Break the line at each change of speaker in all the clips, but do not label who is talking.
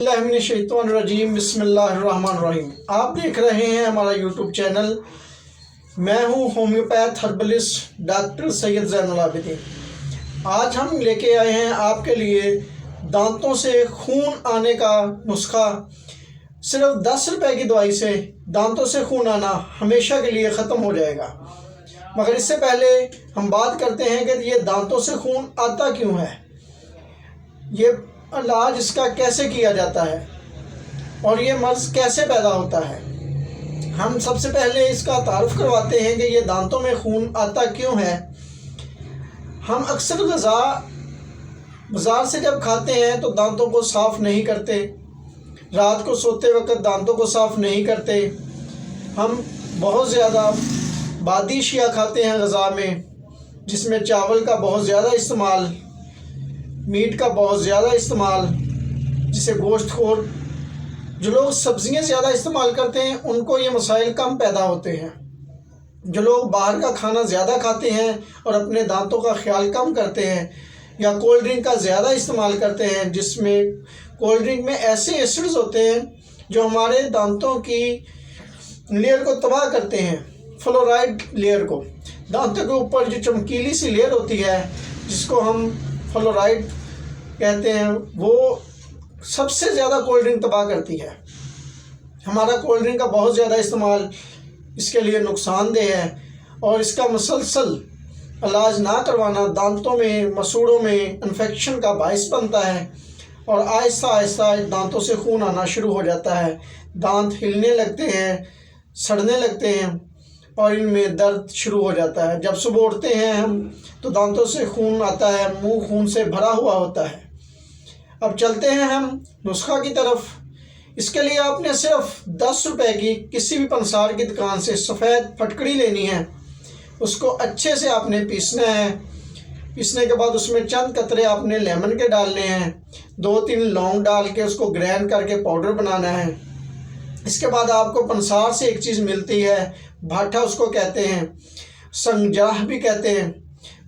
बिस्मिल्लाहिर्रहमानिर्रहीम बिस्मिल्लाहिर्रहमानिर्रहीम। आप देख रहे हैं हमारा यूट्यूब चैनल। मैं हूं homeopath herbalist doctor Syed Zainul Abidin. आज हम लेके आए हैं आपके लिए दांतों से खून आने का नुस्खा। सिर्फ 10 रुपए की दवाई से दांतों से खून आना हमेशा के लिए ख़त्म हो जाएगा। मगर इससे पहले हम बात करते हैं कि ये दांतों से खून आता क्यों है, ये इलाज इसका कैसे किया जाता है और ये मर्ज़ कैसे पैदा होता है। हम सबसे पहले इसका तारुफ करवाते हैं कि ये दांतों में खून आता क्यों है। हम अक्सर ग़िज़ा बाज़ार से जब खाते हैं तो दांतों को साफ़ नहीं करते, रात को सोते वक्त दांतों को साफ़ नहीं करते। हम बहुत ज़्यादा बादी अशिया खाते हैं ग़िज़ा में, जिसमें चावल का बहुत ज़्यादा इस्तेमाल, मीट का बहुत ज़्यादा इस्तेमाल, जिसे गोश्तखोर जो लोग सब्ज़ियाँ ज़्यादा इस्तेमाल करते हैं उनको ये मसाइल कम पैदा होते हैं। जो लोग बाहर का खाना ज़्यादा खाते हैं और अपने दांतों का ख्याल कम करते हैं, या कोल्ड ड्रिंक का ज़्यादा इस्तेमाल करते हैं, जिसमें कोल्ड ड्रिंक में ऐसे एसिड्स होते हैं जो हमारे दांतों की लेयर को तबाह करते हैं, फ्लोराइड लेयर को। दांतों के ऊपर जो चमकीली सी लेयर होती है जिसको हम फ्लोराइड कहते हैं, वो सबसे ज़्यादा कोल्ड ड्रिंक तबाह करती है। हमारा कोल्ड ड्रिंक का बहुत ज़्यादा इस्तेमाल इसके लिए नुकसानदेह है, और इसका मुसलसल इलाज ना करवाना दांतों में, मसूड़ों में इन्फेक्शन का बाइस बनता है, और आहिस्ता आहिस्ता दांतों से खून आना शुरू हो जाता है। दांत हिलने लगते हैं, सड़ने लगते हैं, और इनमें दर्द शुरू हो जाता है। जब सुबह उठते हैं हम तो दांतों से खून आता है, मुंह खून से भरा हुआ होता है। अब चलते हैं हम नुस्खा की तरफ। इसके लिए आपने सिर्फ 10 रुपए की किसी भी पंसार की दुकान से सफ़ेद फटकड़ी लेनी है। उसको अच्छे से आपने पीसना है। पीसने के बाद उसमें चंद कतरे आपने लेमन के डालने हैं, 2-3 लौंग डाल के उसको ग्राइंड करके पाउडर बनाना है। इसके बाद आपको पंसार से एक चीज़ मिलती है, भाठा उसको कहते हैं, संजाह भी कहते हैं,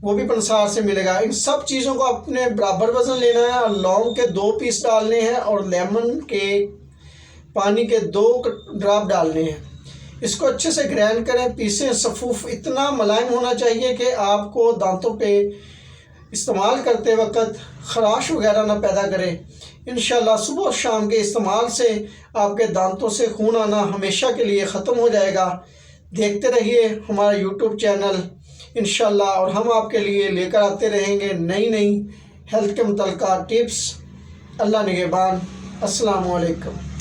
वो भी पंसार से मिलेगा। इन सब चीज़ों को अपने बराबर वज़न लेना है, और लौंग के 2 पीस डालने हैं, और लेमन के पानी के 2 ड्रॉप डालने हैं। इसको अच्छे से ग्राइंड करें, पीसें। सफ़ूफ इतना मुलायम होना चाहिए कि आपको दांतों पे इस्तेमाल करते वक्त ख़राश वगैरह ना पैदा करे। इंशाल्लाह सुबह और शाम के इस्तेमाल से आपके दांतों से खून आना हमेशा के लिए ख़त्म हो जाएगा। देखते रहिए हमारा यूट्यूब चैनल इंशाल्लाह, और हम आपके लिए लेकर आते रहेंगे नई नई हेल्थ के मुतल्लिक़ टिप्स। अल्लाह निगहबान। अस्सलामु अलैकुम।